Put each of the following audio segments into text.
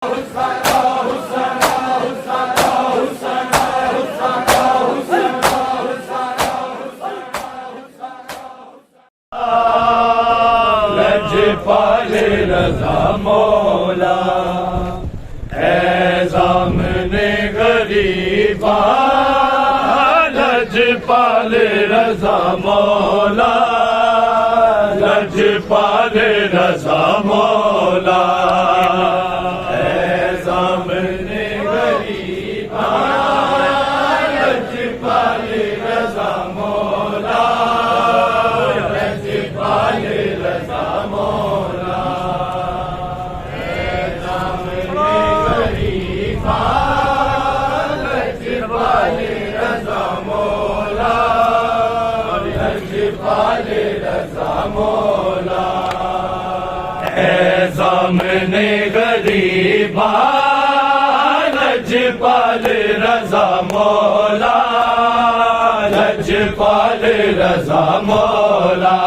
लजपाले रज़ा मौला है ज़ामने गरीबा, लजपाले रज़ा मौला, लजपाले रज़ा मौला है ज़ामने गरीबा, लजपाले रज़ा मौला, लजपाले रज़ा मौला है ज़ामने गरीबा, लजपाले रज़ा मौला, लजपाले रज़ा मौला है ज़ामने गरीबा, लजपाले रज़ा मौला, लजपाले रज़ा मौला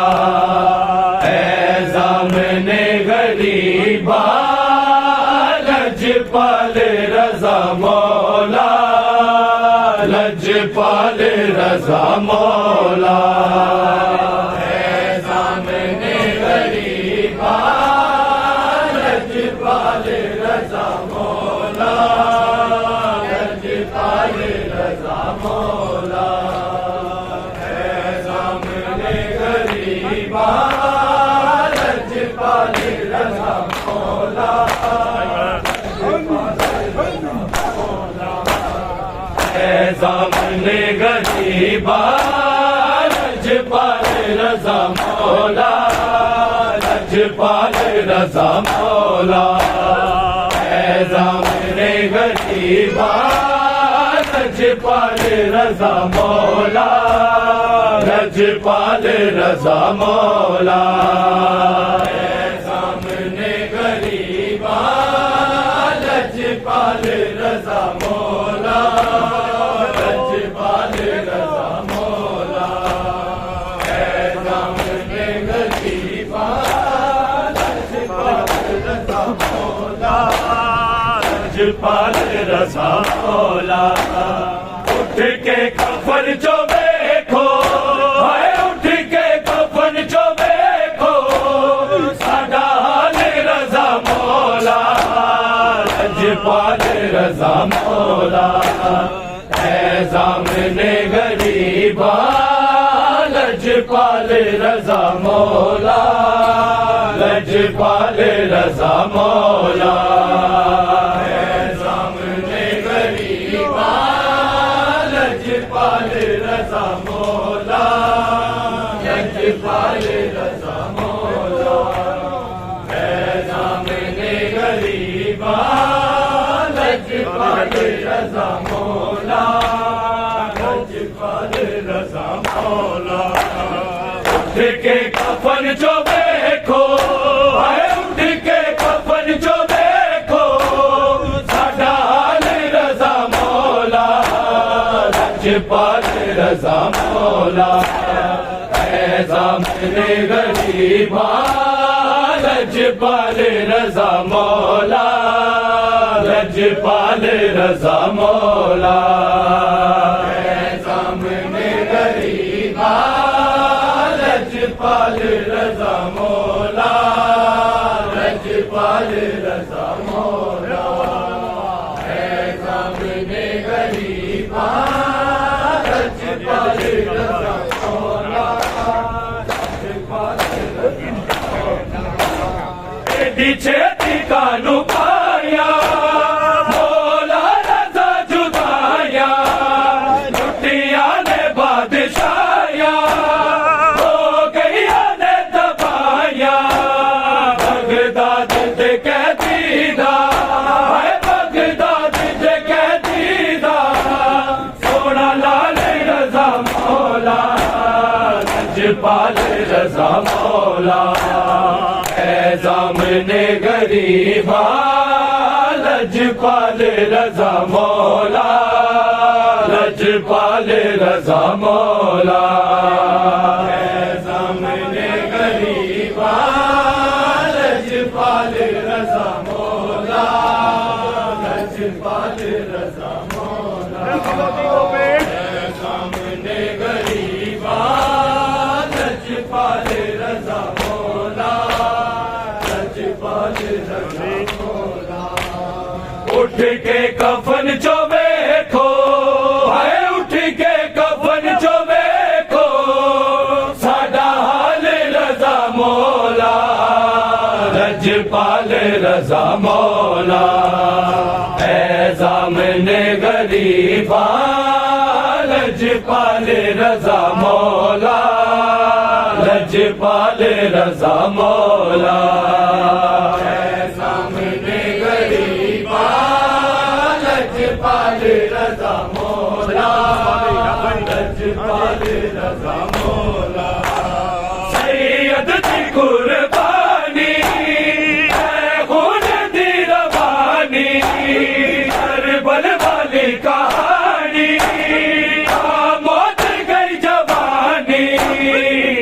है ज़ामने गरीबा, लजपाले रज़ा मौला, लजपाले रज़ा मौला है ज़ामने गरीबा, लजपाले रज़ा मौला, लजपाले रज़ा मौला है ज़ामने गरीबा, लजपाले रज़ा मौला है ज़ामने गरीबा, लजपाले रज़ा मौला, लजपाले रज़ा मौला है ज़ामने गरीबा, लजपाले रज़ा मौला, लजपाले रज़ा मौला है ज़ामने गरीबा, लजपाले रज़ा मौला, लजपाले रज़ा मौला है ज़ामने गरीबा, लजपाले रज़ा मौला, लजपाले रज़ा मौला। उठ के कफन जो देखो, हाय उठ के कफन जो देखो, साडा हाल रज़ा मौला, लजपाले रज़ा मौला है ज़ामने गरीबा, लजपाले रज़ा मौला, लजपाले रज़ा मौला है ज़ामने गरीबा, लजपाले रज़ा मौला, लजपाले रज़ा मौला है ज़ामने गरीबा, लजपाले रज़ा मौला, लजपाले रज़ा मौला। उठ के कफन जो देखो, हाय उठ के कफन जो देखो, साडा हाल रज़ा मौला, लजपाले रज़ा मौला है ज़ामने गरीबा, लजपाले रज़ा मौला, लजपाले रज़ा मौला है ज़ामने गरीबा, लजपाले रज़ा मौला, लजपाले रज़ा मौला है ज़ामने गरीबा, लजपाले रज़ा मौला, लजपाले रज़ा मौला। एडी छेती कानू पाया मौला रज़ा जुदाया, लुटिया ने बादशाया, हो गईया ने दबाया, बगदाद दे कैदीदा, हाय बगदाद दे कैदीदा, सोना लाल रज़ा मौला, लजपाले रज़ा मौला है ज़ामने गरीबा, लजपाले रज़ा मौला, लजपाले रज़ा मौला है ज़ामने गरीबा, लजपाले रज़ा मौला, लजपाल रज़ा मौला है सामने गरीबा लजपाल रज़ा मौला लजपाल रज़ा मौला उठ के कफन चो देखो है उठ के कफन चो देखो साडा हाल रज़ा मौला लजपाल रज़ा मौला है सामने गरीबा लजपाल रज़ा मौला लजपाल रज़ा मौला है सामने गरीबा लजपाल रज़ा मौला लजपाल रज़ा मौला सैयद दी कुर्बानी है खून दी रवानी करबल वाली कहानी मौत गई जवानी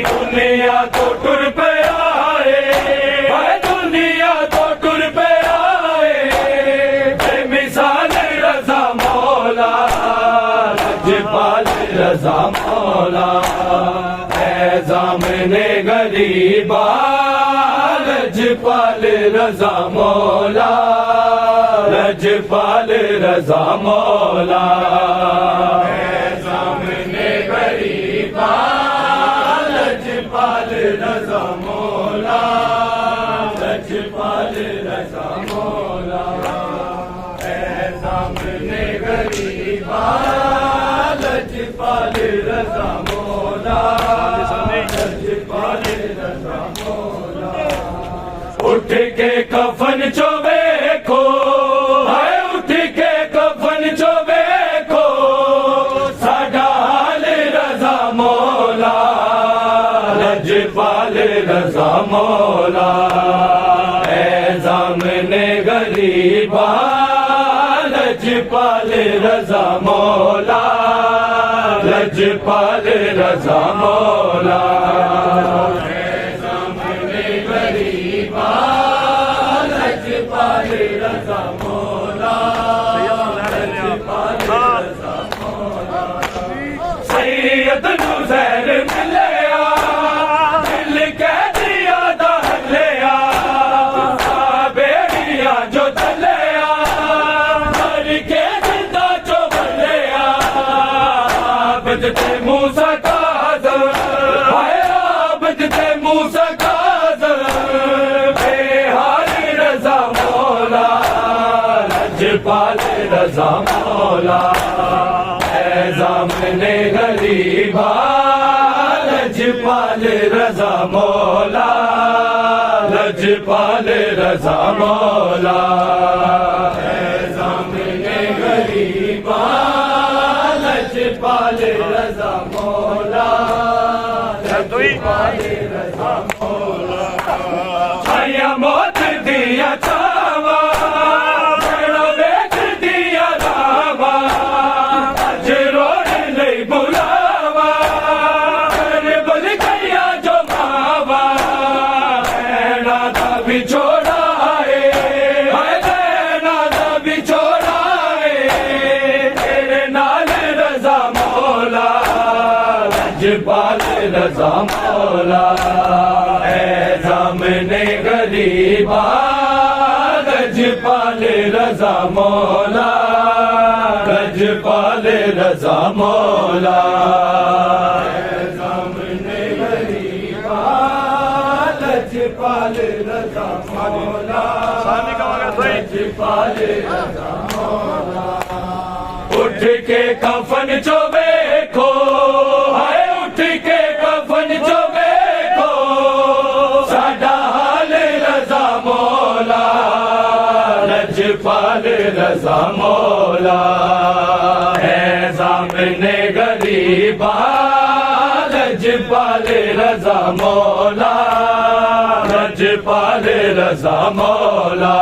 दुनिया तो टुर पे आए दुनिया तो टुर पे आए बेमिसाल रज़ा मौला लजपाल रज़ा मौला है सामने गरीबा लजपाल रज़ा मौला लजपाल रज़ा मौला है सामने गरीबा लजपाल रज़ा मौला लजपाल रज़ा मौला है सामने गरीबा लजपाल रज़ा मौला लजपाल रज़ा मौला उठ के कफन चो देखो है उठ के कफन चो देखो साडा हाल रज़ा मौला लजपाल रज़ा मौला है सामने गरीबा लजपाल रज़ा मौला लजपाल रज़ा मौला है सामने गरीबा लजपाल रज़ा मौला लजपाल रज़ा मौला सैयद नुज़ैर मिलया दिल कह दिया दहलिया बेड़िया जो चलिया मर के जिंदा जो बलिया बजते मूसा काज़म हाय बजते मूसा काज़म बेहाल रज़ा मौला लजपाल रज़ा मौला है सामने गरीबा लजपाल रज़ा मौला लजपाल रज़ा मौला है सामने गरीबा लजपाल रज़ा मौला लजपाल रज़ा मौला छाया मौत दिया छावा बड़ा वेख दिया रावा अज रोड़ नहीं बुलावा करबल गया जो मावा नैना दा बिछोड़ा है नैना दा बिछोड़ा तेरे नाल रज़ा मौला लजपाल रज़ा मौला है सामने गरीबा लजपाल रज़ा मौला लजपाल रज़ा मौला है सामने गरीबा लजपाल रज़ा मौला लजपाल रज़ा मौला उठ के कफन चो देखो है उठ के कफन चो देखो साडा हाल रज़ा मौला लजपाल रज़ा मौला है सामने गरीबा लजपाल रज़ा मौला लजपाल रज़ा मौला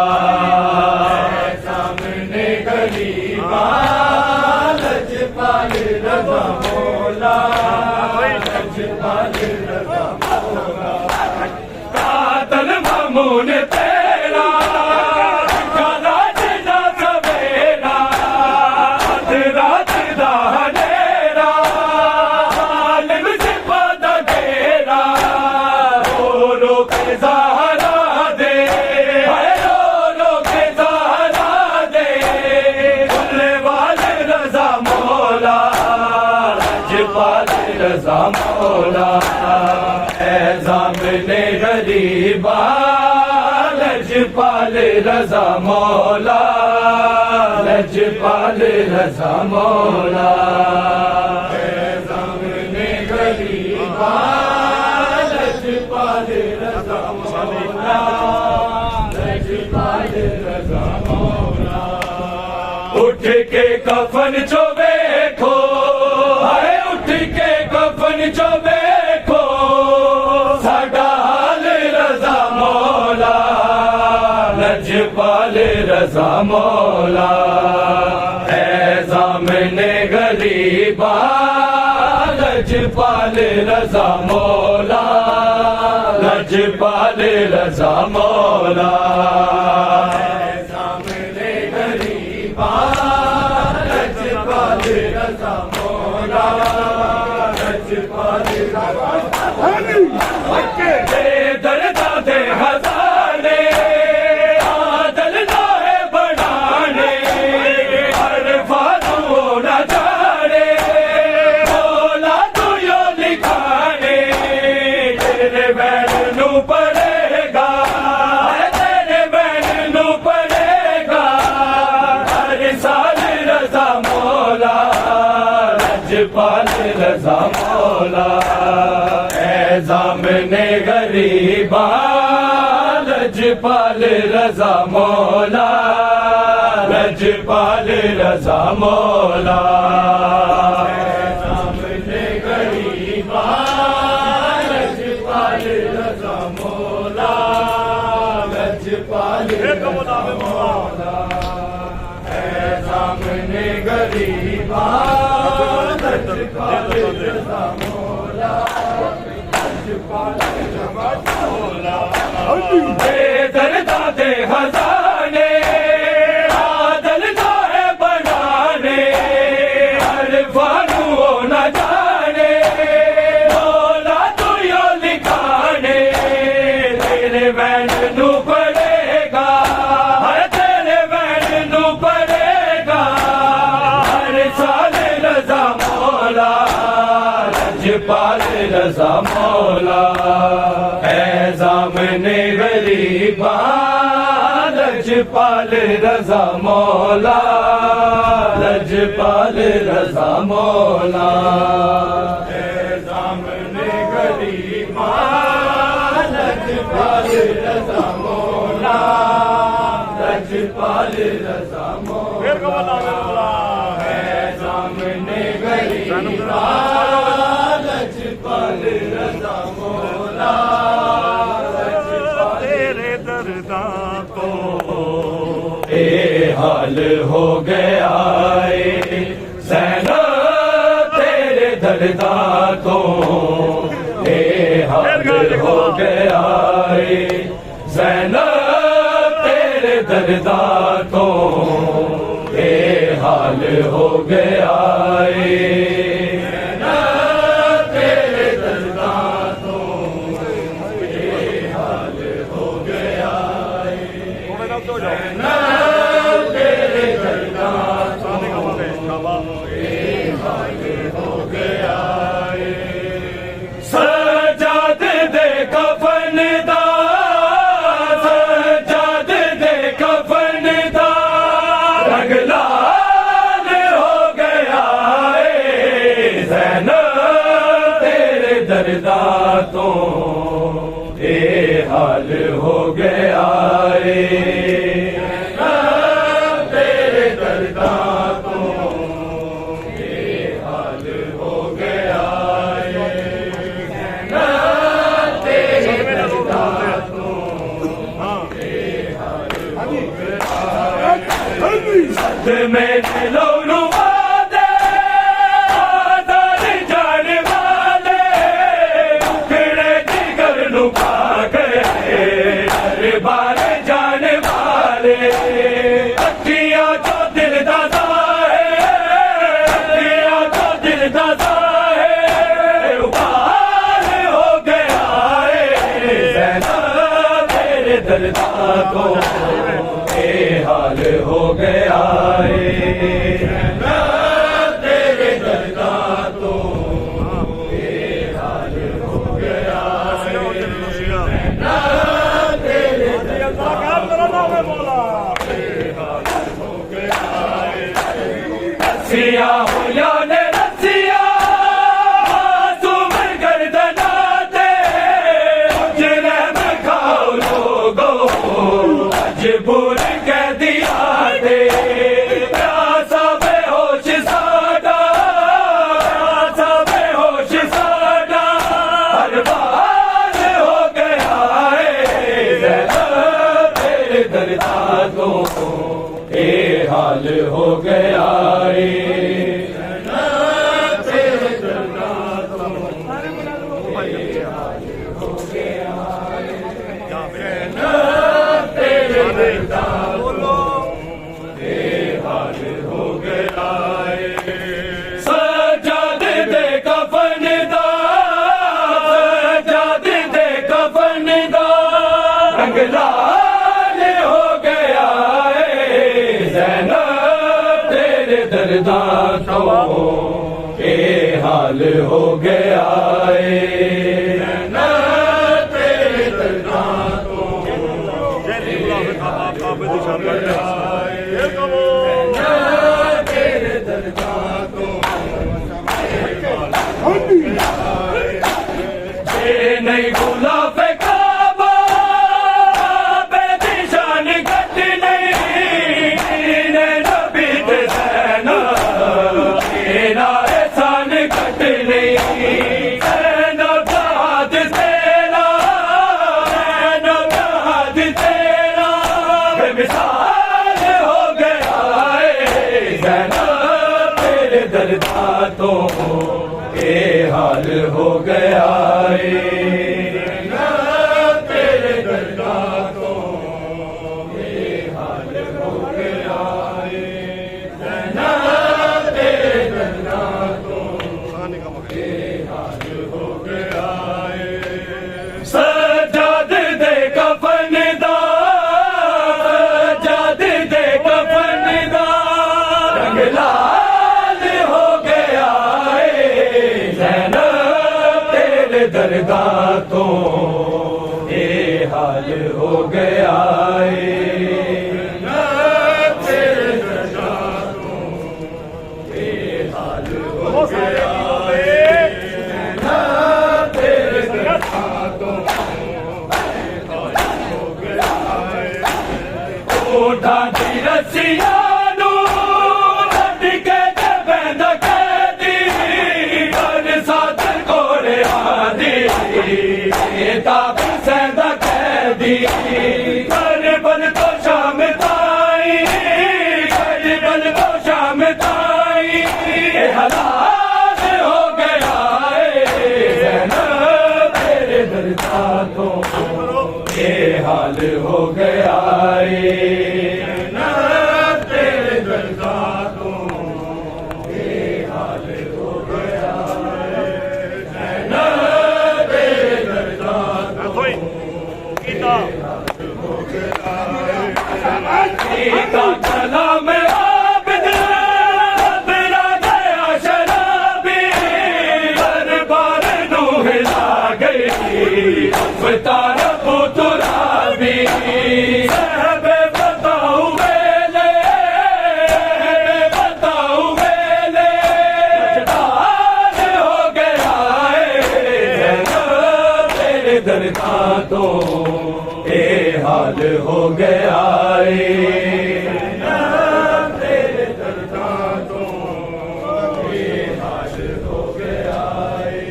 है सामने गरीबा लजपाल रज़ा मौला लजपाल रज़ा मौला कातल मामून तेरा काला जिना सवेरा गरीबा लजपाल रजा मौला लजपाल रजा मौला ज़ामने गरीबा लजपाल रजा मौला लजपाल रजा मौला उठ के कफन जो देखो हाय उठ के कफन जो देखो साडा हाल रजा मौला लजपाल रजा मौला है ज़ामने गरीबा लजपाल रजा मौला लजपाल रजा मौला ज़ामने गरीबा लजपाल रजा मौला लजपाल दर्दा दे हज़ारे आदल लाहे बनाने हर फालू न जाने मौला तू यो लिखाने तेरे बैन नू पड़ेगा तेरे बैन नू पड़ेगा हर साल रजा मौला लजपाल रजा मौला ज़ामने गरीबा लजपाल रजा मौला लजपाल रजा मौला ज़ामने गरीबा लजपाल रजा मौला लजपाल रजा मौला ज़ामने गरीबा लजपाल रजा मौला दर्दा दे हज़ाने आदल लाहे बनाने हर फानू न जाने मौला तू यो लिखाने तेरे बैन नू पड़ेगा हर तेरे बैन नू पड़ेगा हर साल रजा मौला लजपाल रजा मौला है ज़ामने गरीबा लजपाल रजा मौला लजपाल रजा मौला है ज़ामने गरीबा लजपाल रजा मौला लजपाल रजा मौला है ज़ामने गरीबा लजपाल रजा मौला तेरे दर्दा को हाल हो गया सैना तेरे दर्दा को हाल हो गया सैना तेरे दर्दा को हाल हो गया सजाद दे कफन दा सजाद दे कफन दा रंग लाल हो गया ज़ैना तेरे दर्दा तो हाल हो गया तेरे दर्दा तो हाल हो गया तेरे दर्दा तो हाल हो गया सद में दिलो नुमादे आदर जाने वाले उखड़े जिगर नु पा गए दरबार जाने वाले अखियां जो दिल दादा है अखियां जो दिल दादा है उबाल हो गया ज़ैना तेरे दर्दा को हाल हो गया तेरे दर्दा तो हाल हो गया रस्सिया हुया ने रस्सिया मासूम गर्दना दे उजरे में खाओ लोगो मजबूर कह दिया दे प्यासा बेहोश साडा प्यासा बेहोश साडा बर्बाद हो गया है तेरे दर्दा तो ये हाल हो गया है तेरे दर्दा तो ये हाल हो गया है तेरे दर्दा ये हाल हो गया है सजाद दे कफन दा सजाद दे कफन दा रंग लाल हो गया है ज़ैनब तेरे दर्दा तो ये हाल हो गया है ज़ैनब तेरे दर्दा तो तेरे दर्दा तो ये नहीं भूला फेंकाबा बेदिशान गट नहीं ने नबी दे सैना तेरा एहसान गट नहीं सैना जहाद तेरा सैना जहाद तेरा बेमिसाल हो गया है सैना तेरे दर्दा तो ये हाल हो गया है तेरे दर्दा तो ये हाल हो गया है तेरे दर्दा तो ये हाल हो गया है सजाद दे कफन दा सजाद दे कफन दा रंग लाल हो गया है ज़ैनब तेरे दर्दा तो ये हाल हो गया है तेरे दर्दा तो ये हाल हो गया है तेरे दर्दा तो ये हाल हो गया है ओठा दी रस्सिया नू लट के जबैंद कैदी कर साथ कोरे आदी ताब सैंदा कैदी करबल तो शाम ताई करबल तो शाम ताई ये हालात हो गया है ज़ैनब तेरे दर्दा तो ये हाल हो गया है ज़ैनब तेरे दर्दा तो ये हाल हो गया है ज़ैनब तेरे दर्दा तो गीता कलाम आबिद मेरा गया शराबी दरबार नू हिला गई अवतार पुतराबी सहबे बताऊ वेले बताऊ वेले मजदार हो गया है तेरे दर्दा तो ये हाल हो गया है तेरे दर्दा तो ये हाल हो गया है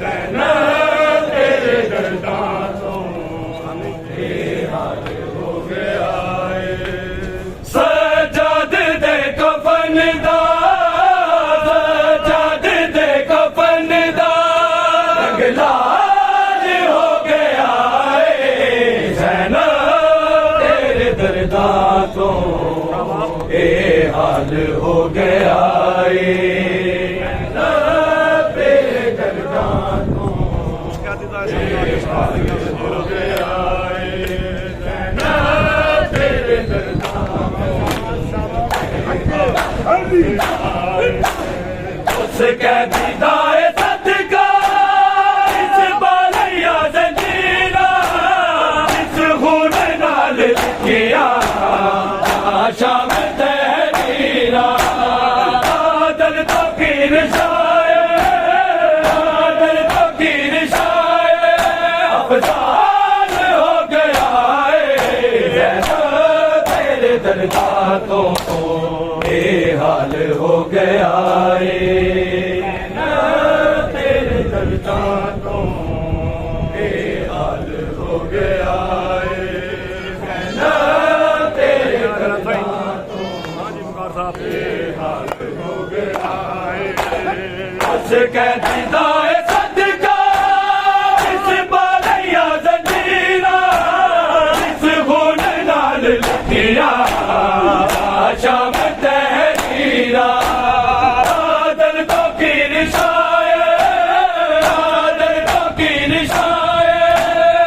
ज़ैनब तेरे दर्दा तो ये हाल हो गया है सजाद दे कफन दा सजाद दे कफन दा रंग लाल हो गया है ज़ैनब तेरे दर्दा तो ये हाल हो गया है ज़ैनब तेरे दर्दा तो ये हाल हो गया है ज़ैनब तेरे दर्दा उसके दीदार सदका इस बालिया जंजीरा इस खून नाल किया शाम तहरीरा ਇਹ ਹਾਲ ਹੋ ਗਿਆ ਏ ਤੇਰੇ ਦਰਦਾਂ ਤੋਂ ਇਹ ਹਾਲ ਹੋ ਗਿਆ ਏ ਤੇਰੇ ਦਰਦਾਂ ਤੋਂ ਇਹ ਹਾਲ ਹੋ ਗਿਆ ਏ ਅਸ ਕਹਿ ਦਾ ਏ ਸਦਕਾ ਇਸ ਬਾਲਿਆ ਜ਼ੰਜੀਰਾਂ ਇਸ ਖੂਨ ਨਾਲ ਲਿਖਿਆ ਸ਼ਾਮ ਤਹਿਰੀਰਾ ਆਦਲ ਤੋਂ ਕੀ ਨਿਸ਼ਾਏ ਆਦਲ ਤੋਂ ਕੀ ਨਿਸ਼ਾਏ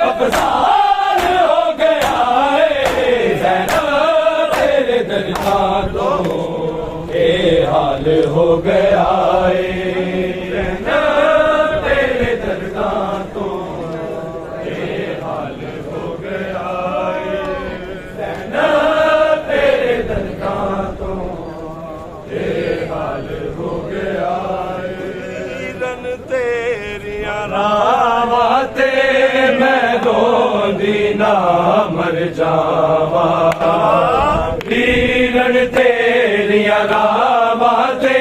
ਅਫਸਾਨ ਹੋ ਗਿਆ ਏ ਜ਼ੈਨਬ ਤੇਰੇ ਦਰਦਾਂ ਤੋਂ ਇਹ ਹਾਲ ਹੋ ਗਿਆ ਏ ਜ਼ੈਨਬ ਤੇਰੇ ਦਰਦਾਂ ਤੋਂ ਇਹ ਹਾਲ ਹੋ ਗਿਆ ਏ ਜ਼ੈਨਬ ਤੇਰੇ ਦਰਦਾਂ ਤੋਂ ਇਹ ਹਾਲ ਹੋ ਗਿਆ ਏ ਰਨ ਤੇਰੀਆਂ ਰਾਵਾਂ ਤੇ ਮੈਂ ਰੋਂਦੀ ਨਾ ਮਰ ਜਾਵਾਂ ਰਨ ਤੇਰੀਆਂ ਰਾਵਾਂ ਤੇ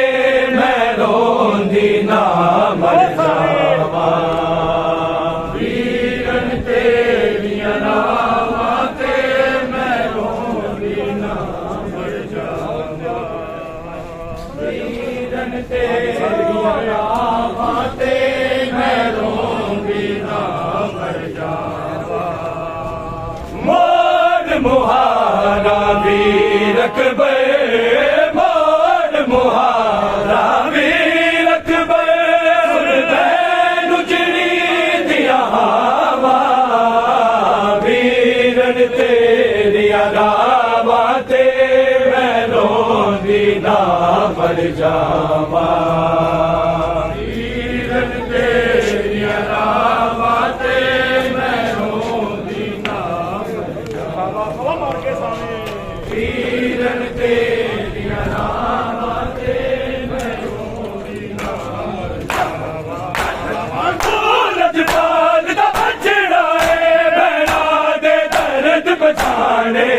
ਮੈਂ ਰੋਂਦੀ ਨਾ ਮਰ ਜਾਵਾਂ ਰਨ ਤੇਰੀਆਂ ਰਾਵਾਂ ਤੇ ਮੈਂ ਰੋਂਦੀ ਨਾ ਮਰ ਜਾਵਾਂ ਰਨ ਤੇਰੀਆਂ ਰਾਵਾਂ ਤੇ ਮੈਂ ਰੋਂਦੀ ਨਾ ਮਰ ਜਾਵਾਂ ਮੋੜ ਮੁਹਾਰਾ ਵੀ ਰਕਬੇ ਮੋੜ ਮੁਹਾਰਾ ਵੀ ਰਕਬੇ ਸੁਰਬੈਨ ਉਜੜੀ ਦੀਆਂ ਹਵਾ ਵੀਰਨ ਤੇਰੀਆਂ ਰਾਵਾਂ ਤੇ ਮੈਂ ਰੋਂਦੀ ਨਾ ਮਰ ਜਾਵਾਂ ਵੀਰਨ ਤੇਰੀਆਂ ਰਾਵਾਂ ਤੇ ਮੈਂ ਰੋਂਦੀ ਨਾ ਮਰ ਜਾਵਾਂ ਮਾਰ ਕੇ ਸਾਵੇਂ ਵੀਰਨ ਤੇਰੀਆਂ ਰਾਵਾਂ ਤੇ ਮੈਂ ਰੋਂਦੀ ਨਾ ਮਰ ਜਾਵਾਂ ਲਜਪਾਲ ਦਾ ਬਚੜਾ ਏ ਬਹਿਣਾ ਦੇ ਦਰਦ ਪਛਾਣੇ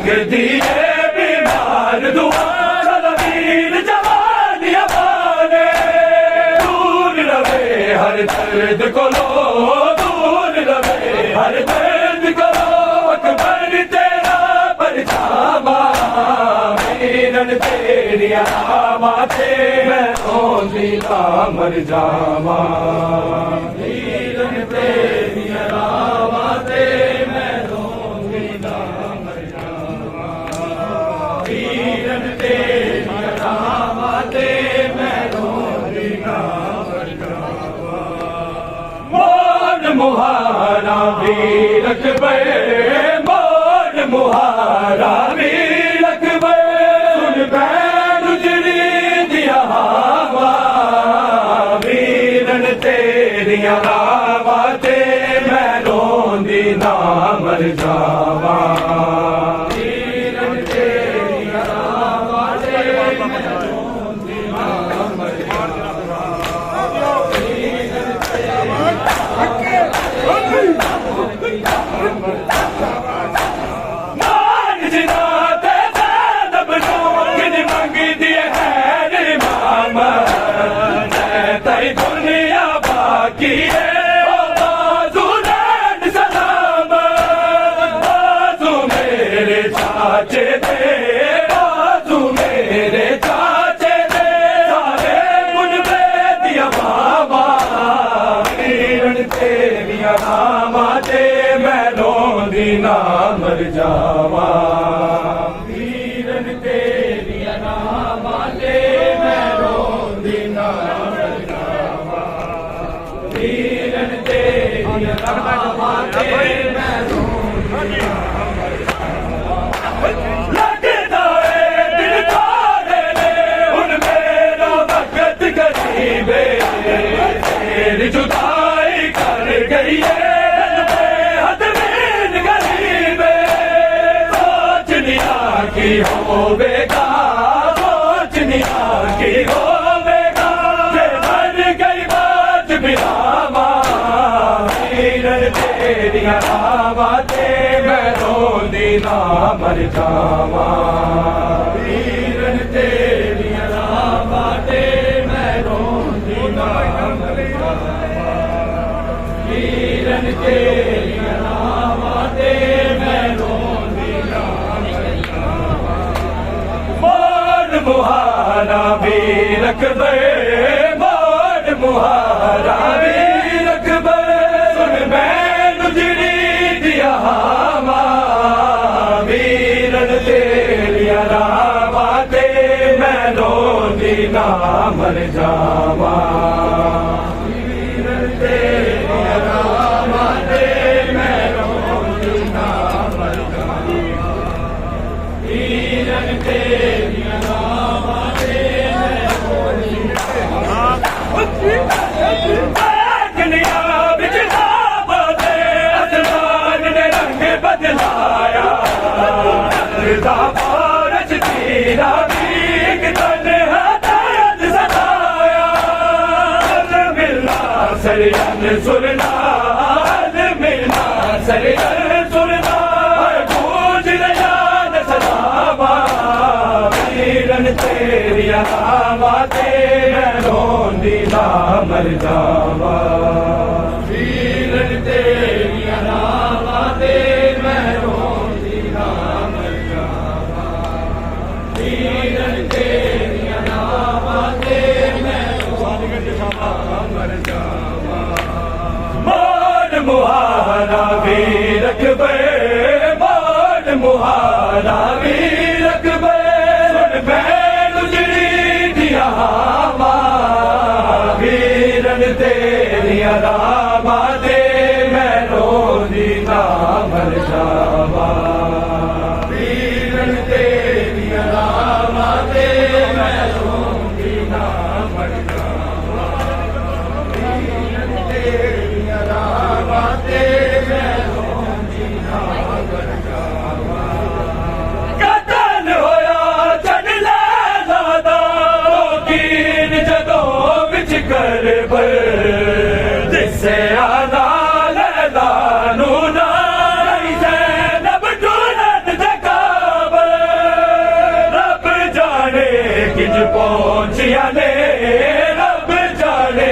ਗਦੀਏ ਬਿਮਾਰ ਦੁਆਰਾ ਵੀਰ ਜਵਾਨੀਆਂ ਬਾਨੇ ਦੂਰ ਰਵੇ ਹਰ ਦਰਦ ਕੋਲੋਂ ਦੂਰ ਰਵੇ ਹਰ ਦਰਦ ਕੋਲੋਂ ਅਕਬਰ ਤੇਰਾ ਪਰਛਾਵਾਂ ਵੀਰਨ ਤੇਰੀਆਂ ਰਾਵਾਂ ਤੇ ਮੈਂ ਰੋਂਦੀ ਨਾ ਮਰ ਜਾਵਾਂ ਵੀਰਨ ਤੇਰੀਆਂ ਰਾਵਾਂ ਤੇ ਮੈਂ ਰੋਂਦੀ ਨਾ ਮਰ ਜਾਵਾਂ ਵੀਰਨ ਤੇਰੀਆਂ ਰਾਵਾਂ ਤੇ ਮੈਂ ਰੋਂਦੀ ਨਾ ਮਰ ਜਾਵਾਂ ਮੋੜ ਮੁਹਾਰਾ ਵੀ ਰਕਬੇ ਮੋੜ ਮੁਹਾਰਾ ਵੀ ਰਕਬੇ ਸੁਣ ਬੈਨ ਉਜੜੀ ਦੀਆਂ ਹਵਾ ਵੀਰਨ ਤੇਰੀਆਂ ਰਾਵਾਂ ਤੇ ਮੈਂ ਰੋਂਦੀ ਨਾ ਮਰ ਜਾਵਾਂ ਵੀਰਨ ਤੇਰੀਆਂ ਰਾਵਾਂ ਤੇ ਮੈਂ ਰੋਂਦੀ ਨਾ ਮਰ ਜਾਵਾਂ ਵੀਰਨ ਮਾਨ ਜਿਨਾ ਤੇ ਜ਼ੈਨਬ ਨੂੰ ਕਿਨ ਮੰਗਦੀ ਹੈ ਰੇ ਮਾਮਾ ਮੈਂ ਤੇਰੀ ਦੁਨੀਆ ਬਾਕੀ ਏ ਓ ਬਾਜ਼ੂ ਲੈਣ ਸਲਾਮ ਬਾਜ਼ੂ ਮੇਰੇ ਚਾਚੇ ਦੇ ਬਾਜ਼ੂ ਮੇਰੇ ਚਾਚੇ ਦੇ ਸਾਰੇ ਮੁੰਡੇ ਦੀਆਂ ਬਾਵਾਂ ਵੀਰਨ ਤੇਰੀਆਂ ਰਾਵਾਂ ਤੇ ਮੈਂ ਰੋਂਦੀ ਨਾ ਮਰ ਜਾਵਾਂ ਵੀਰਨ ਤੇਰੀਆਂ ਰਾਵਾਂ ਤੇ ਮੈਂ ਰੋਂਦੀ ਨਾ ਮਰ ਜਾਵਾਂ ਵੀਰਨ ਤੇਰੀਆਂ ਰਾਵਾਂ ਤੇ ਮੈਂ ਰੋਂਦੀ ਨਾ ਮਰ ਜਾਵਾਂ ਲੱਗਦਾ ਏ ਦਿਲ ਥੋੜੇ ਨੇ ਹੁਣ ਮੇਰਾ ਵਕਤ ਕਰੀਬੇ ਤੇਰੀ ਜੁਦਾਈ ਕਰ ਗਈ ਏ ਕੀ ਹੋਵੇਗਾ ਸੋਚਨੀਆ ਕੀ ਹੋਵੇਗਾ ਜੇ ਮਰ ਗਈ ਬਾਤ ਬਿਲਾਵਾ ਵੀਰਨ ਤੇਰੀਆਂ ਰਾਵਾਂ ਤੇ ਮੈਂ ਰੋਂਦੀ ਨਾ ਮਰ ਜਾਵਾਂ मुहारा वीर अकबर मोड़ मुहारा वीर अकबर सुन मैं उजड़ी दिया हवा वीरन तेरिया रावा ते मैं रोंदी ना मर जावा वीरन तेरिया रावा ते मैं रोंदी ना मर जावा वीरन तेरिया रावा ते मैं रोंदी कन्या बिच नावा ते आसमान ने रंग बदलाया दा पारच तेरा एक तन्हा दर्द सताया मिलना सरयन सुरना मिलना सरयन सुरना गूंज रहा न सदावा वीरन तेरिया रावा ते मैं रोंदी ना मर जावा वीरन तेरिया रावा ते मैं रोंदी ना मर जावा वीरन तेरिया रावा ते मैं रोंदी ना मर जावा मोड़ मुहारा वीर अकबर मोड़ मुहारा वीर अकबर सुन मैं उजड़ी दिया हवा वीरन तेरिया रावा ते मैं रोंदी ना मर जावा वीरन तेरिया रावा ते मैं रोंदी ना मर जावा वीरन तेरिया रावा ते मैं रोंदी ना मर जावा कतल होया चढ़ लैला दा कीन जदों विच करबल जिसे आना लैला नू नाई ज़ैनब ढूंढन दे काबल रब जाने किज पहुंचिया ने रब जाने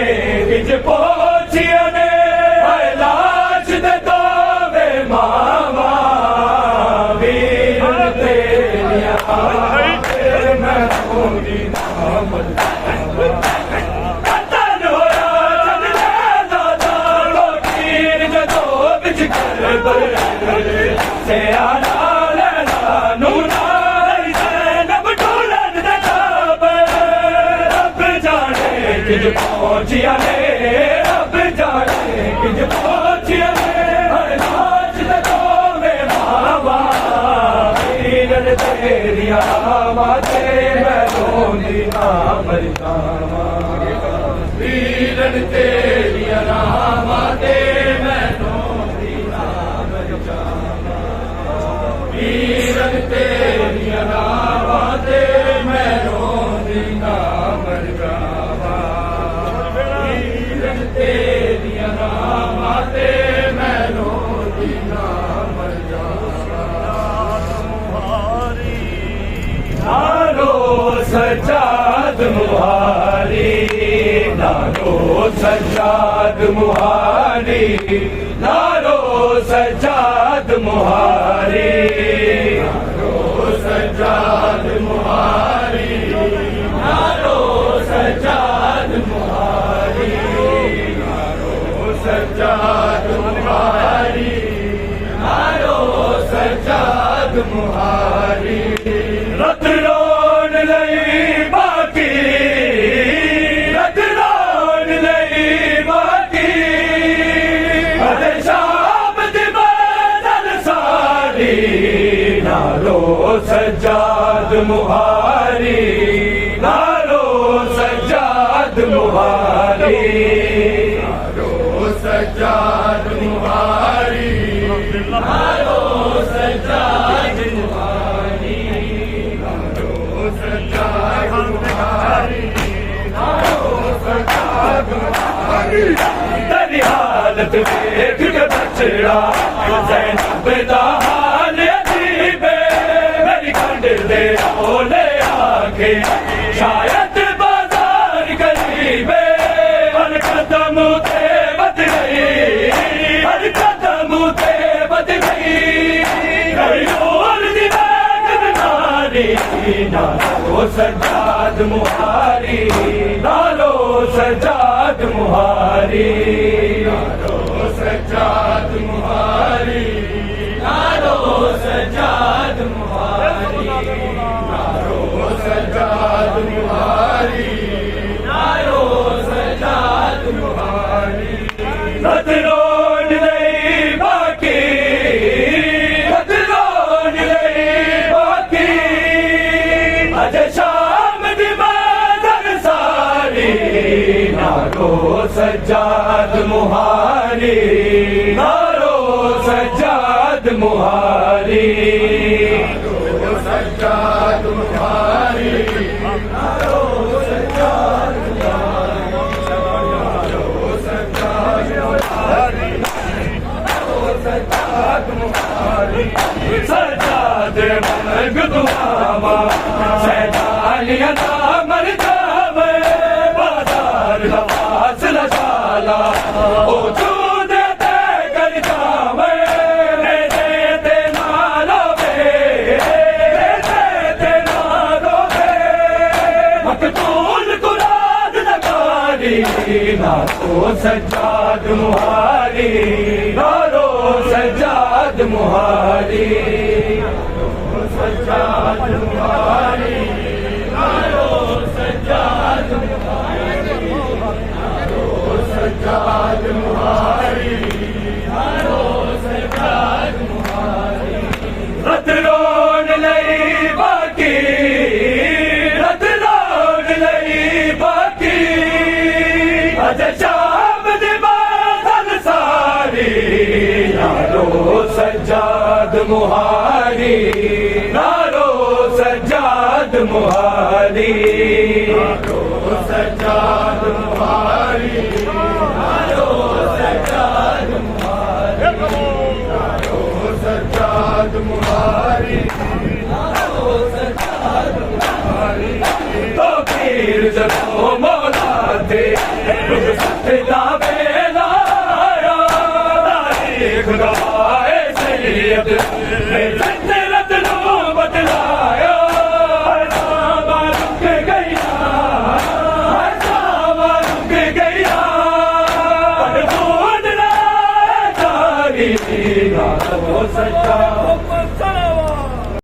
किज पहुंचिया ने हाय लाश दे दोवे मावा वीरन तेरिया मैं रोंदी ना मर कतल होया चढ़ लैला दा कीन जदों विच करबल से आना लैला नू नाई ज़ैनब ढूंढन दे काबल रब जाने किज पहुंचिया ने रब जाने किज पहुंचिया ने हर लाश दे दोवे मावा वीरन तेरिया रावा ते मैं रोंदी ना मर जावा वीरन तेरिया रावा ते मैं रोंदी ना मर जावा वीरन तेरिया रावा ते मैं रोंदी ना मर जावा वीरन तेरिया रावा ते मैं रोंदी ना मर जावा नारो सजाद मुहारी नारो सजाद मुहारी नारो सजाद मुहारी नारो सजाद मुहारी नारो सजाद मुहारी नारो सजाद मुहारी नारो सजाद मुहारी रत रोन लई बाकी रत रोन लई बाकी अरे शाम दी बदल सारी नारो सजाद मुहारी नारो सजाद मुहारी नारो सजाद मुहारी नारो सजाद मुहारी नारो सजाद मुहारी नारो सजाद मुहारी तेरी हालत देख के बचड़ा ज़ैनब दा हाल अजीब मेरी खंड दे ओले आके शायद बाजार करीब हर कदम ते बद गई हर कदम ते बद गई कई रोल दी बैग नारी नारो सज्जाद मुहारी, नारो सज्जाद मुहारी, नारो सज्जाद मुहारी, नारो सज्जाद मुहारी, नारो सज्जाद मुहारी, नारो सज्जाद मुहारी। रतनों नहीं बाकी, रतनों नहीं बाकी, अज शाम दी बादल सारी, नारो सज्जाद मुहारी, नारो सज्जाद मुहारी, नारो सज्जाद मुहारी, नारो सज्जाद सज्जाद मंग दुआवा सैदानिया मर जावे, बाजार लवास लशाला ओ चूदे ते कर जावे, रे ते नालो बे, रे ते नालो बे, मकतूल कुराद नगारी, नारो सज्जाद मुहारी, नारो सज्जाद मुहारी, नारो सज्जाद मुहारी, नारो सज्जाद मुहारी, नारो सज्जाद मुहारी, नारो सज्जाद मुहारी। रतनों नहीं बाकी, रतनों नहीं बाकी, अज शाम दी बादल सारी, नारो सज्जाद मुहारी, नारो सज्जाद मुहारी, नारो सज्जाद मुहारी, नारो सज्जाद मुहारी, नारो सज्जाद मुहारी।